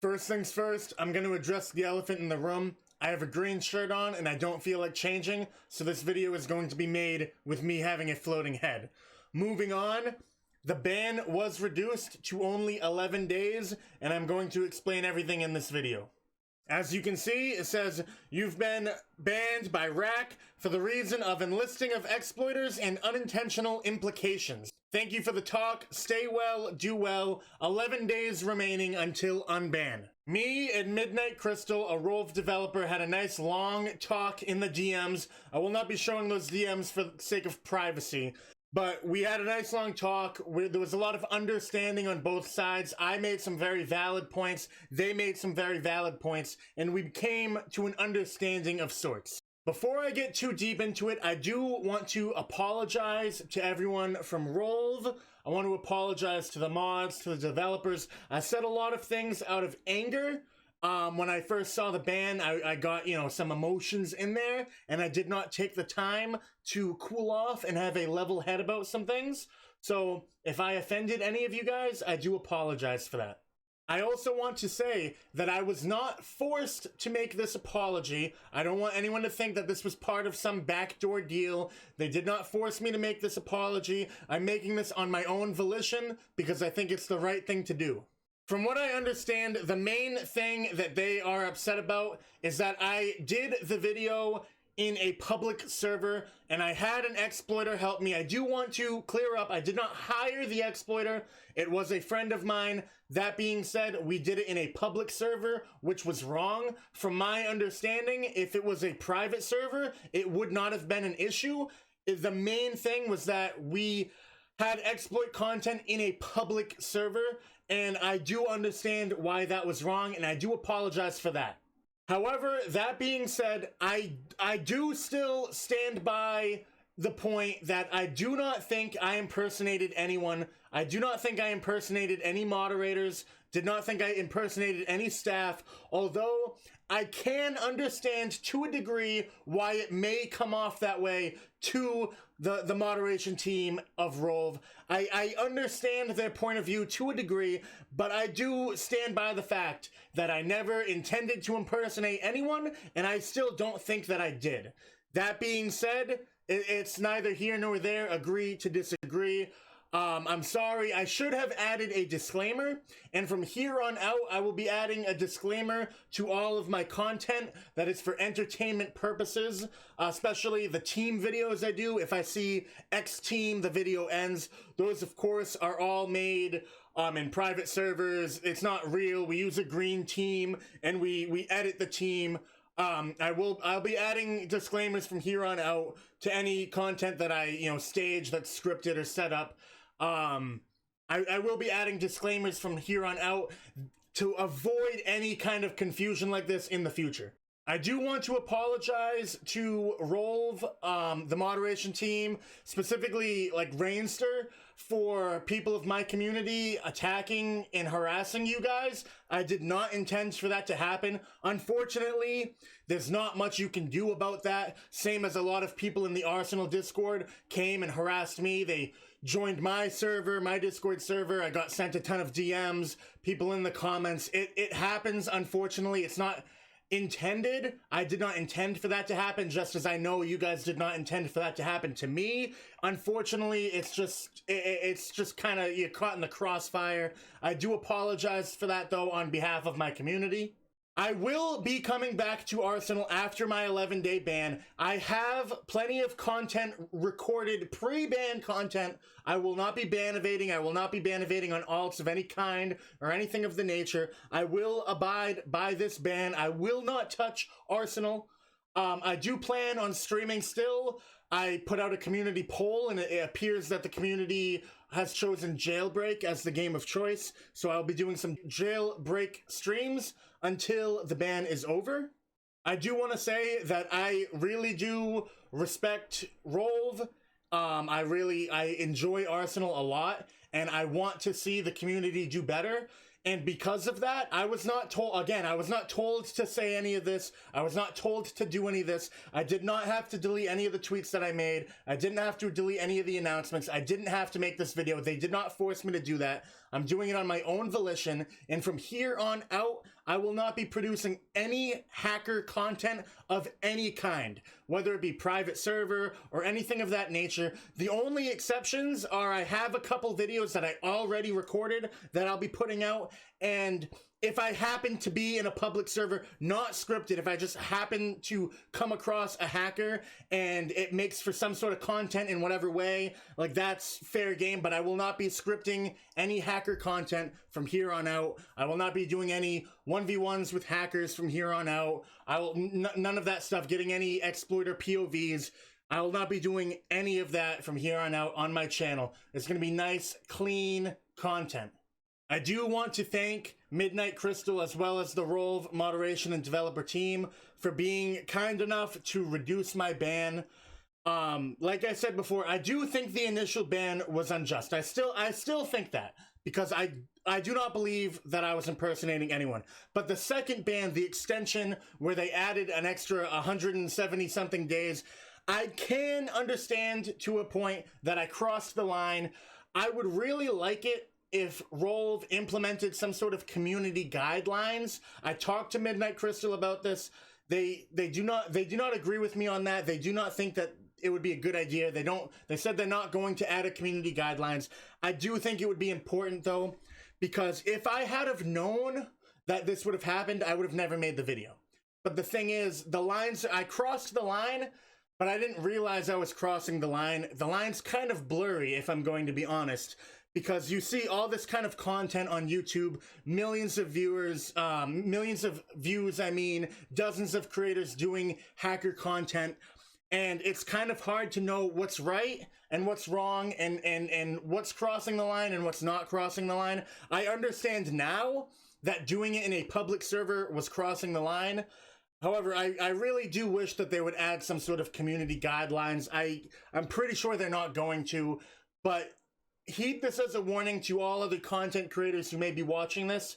First things first, I'm going to address the elephant in the room. I have a green shirt on and I don't feel like changing, so this video is going to be made with me having a floating head. Moving on, the ban was reduced to only 11 days, and I'm going to explain everything in this video. As you can see, it says, you've been banned by RAC for the reason of enlisting of exploiters and unintentional implications. Thank you for the talk. Stay well, do well. 11 days remaining until unban. Me and Midnight Krystal, a Rolve developer, had a nice long talk in the DMs. I will not be showing those DMs for the sake of privacy. But we had a nice long talk where there was a lot of understanding on both sides. I made some very valid points. They made some very valid points. And we came to an understanding of sorts. Before I get too deep into it, I do want to apologize to everyone from Rolve. I want to apologize to the mods, to the developers. I said a lot of things out of anger. When I first saw the ban, I got, some emotions in there, and I did not take the time to cool off and have a level head about some things. So if I offended any of you guys, I do apologize for that. I also want to say that I was not forced to make this apology. I don't want anyone to think that this was part of some backdoor deal. They did not force me to make this apology. I'm making this on my own volition because I think it's the right thing to do. From what I understand, the main thing that they are upset about is that I did the video in a public server and I had an exploiter help me. I do want to clear up, I did not hire the exploiter. It was a friend of mine. That being said, we did it in a public server, which was wrong. From my understanding, if it was a private server, it would not have been an issue. The main thing was that we had exploit content in a public server, and I do understand why that was wrong, and I do apologize for that. However, that being said, I do still stand by the point that I do not think I impersonated anyone. I do not think I impersonated any moderators, did not think I impersonated any staff, although I can understand to a degree why it may come off that way to the moderation team of Rolve. I understand their point of view to a degree, but I do stand by the fact that I never intended to impersonate anyone, and I still don't think that I did. That being said, it's neither here nor there, agree to disagree. I'm sorry, I should have added a disclaimer, and from here on out, I will be adding a disclaimer to all of my content that is for entertainment purposes, especially the team videos I do. If I see X team, the video ends. Those, of course, are all made in private servers. It's not real. We use a green team, and we edit the team. I'll be adding disclaimers from here on out to any content that I, stage that's scripted or set up. I will be adding disclaimers from here on out to avoid any kind of confusion like this in the future. I do want to apologize to Rolve, the moderation team, specifically like Rainster, for people of my community attacking and harassing you guys. I did not intend for that to happen. Unfortunately, there's not much you can do about that. Same as a lot of people in the Arsenal Discord came and harassed me. They joined my server, my Discord server. I got sent a ton of DMs, people in the comments. It happens, unfortunately. It's not intended. I did not intend for that to happen, just as I know you guys did not intend for that to happen to me. Unfortunately, it's just kind of, you're caught in the crossfire. I do apologize for that, though, on behalf of my community. I will be coming back to Arsenal after my 11-day ban. I have plenty of content recorded, pre-ban content. I will not be ban evading. I will not be ban evading on alts of any kind or anything of the nature. I will abide by this ban. I will not touch Arsenal. I do plan on streaming still. I put out a community poll, and it appears that the community has chosen Jailbreak as the game of choice. So I'll be doing some Jailbreak streams until the ban is over. I do want to say that I really do respect Rolve. I enjoy Arsenal a lot, and I want to see the community do better. And because of that, I was not told, again, I was not told to say any of this. I was not told to do any of this. I did not have to delete any of the tweets that I made. I didn't have to delete any of the announcements. I didn't have to make this video. They did not force me to do that. I'm doing it on my own volition, and from here on out, I will not be producing any hacker content of any kind, whether it be private server or anything of that nature. The only exceptions are I have a couple videos that I already recorded that I'll be putting out, and if I happen to be in a public server, not scripted, if I just happen to come across a hacker and it makes for some sort of content in whatever way, like, that's fair game, but I will not be scripting any hacker content from here on out. I will not be doing any 1v1s with hackers from here on out. I will none of that stuff, getting any exploiter POVs. I will not be doing any of that from here on out on my channel. It's going to be nice, clean content. I do want to thank Midnight Krystal as well as the Rolve moderation and developer team for being kind enough to reduce my ban. Like I said before, I do think the initial ban was unjust. I still think that, because I do not believe that I was impersonating anyone. But the second ban, the extension where they added an extra 170 something days, I can understand to a point that I crossed the line. I would really like it if Rolve implemented some sort of community guidelines. I talked to Midnight Krystal about this. They do not agree with me on that. They do not think that it would be a good idea. They said they're not going to add a community guidelines. I do think it would be important though, because if I had have known that this would have happened, I would have never made the video. But the thing is, I crossed the line, but I didn't realize I was crossing the line. The line's kind of blurry, if I'm going to be honest, because you see all this kind of content on YouTube, millions of viewers, millions of views, I mean, dozens of creators doing hacker content, and it's kind of hard to know what's right and what's wrong, and what's crossing the line and what's not crossing the line. I understand now that doing it in a public server was crossing the line. However, I really do wish that they would add some sort of community guidelines. I'm pretty sure they're not going to, but heed this as a warning to all other content creators who may be watching this.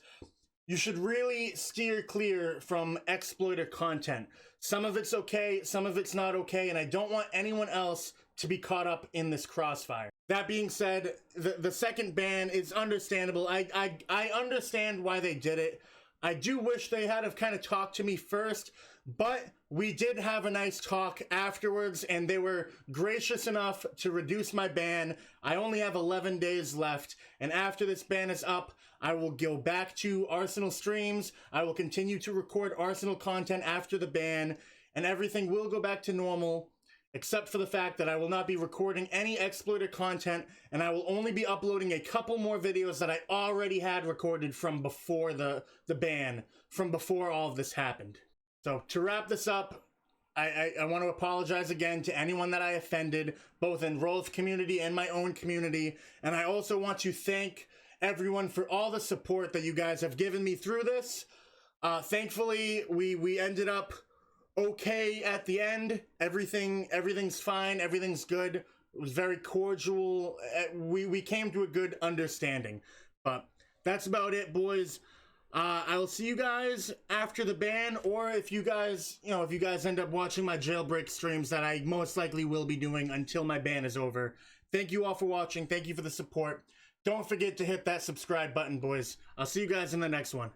You should really steer clear from exploiter content. Some of it's okay, some of it's not okay, and I don't want anyone else to be caught up in this crossfire. That being said, the second ban is understandable. I understand why they did it. I do wish they had have kind of talked to me first, but we did have a nice talk afterwards, and they were gracious enough to reduce my ban. I only have 11 days left, and after this ban is up, I will go back to Arsenal streams. I will continue to record Arsenal content after the ban, and everything will go back to normal, except for the fact that I will not be recording any exploiter content, and I will only be uploading a couple more videos that I already had recorded from before the ban, from before all of this happened. So to wrap this up, I want to apologize again to anyone that I offended, both in ROLVE community and my own community, and I also want to thank everyone for all the support that you guys have given me through this. Thankfully, we ended up okay at the end. Everything's fine, everything's good. It was very cordial. We came to a good understanding. But that's about it, boys. I will see you guys after the ban, or if you guys end up watching my jailbreak streams that I most likely will be doing until my ban is over. Thank you all for watching. Thank you for the support. Don't forget to hit that subscribe button, boys. I'll see you guys in the next one.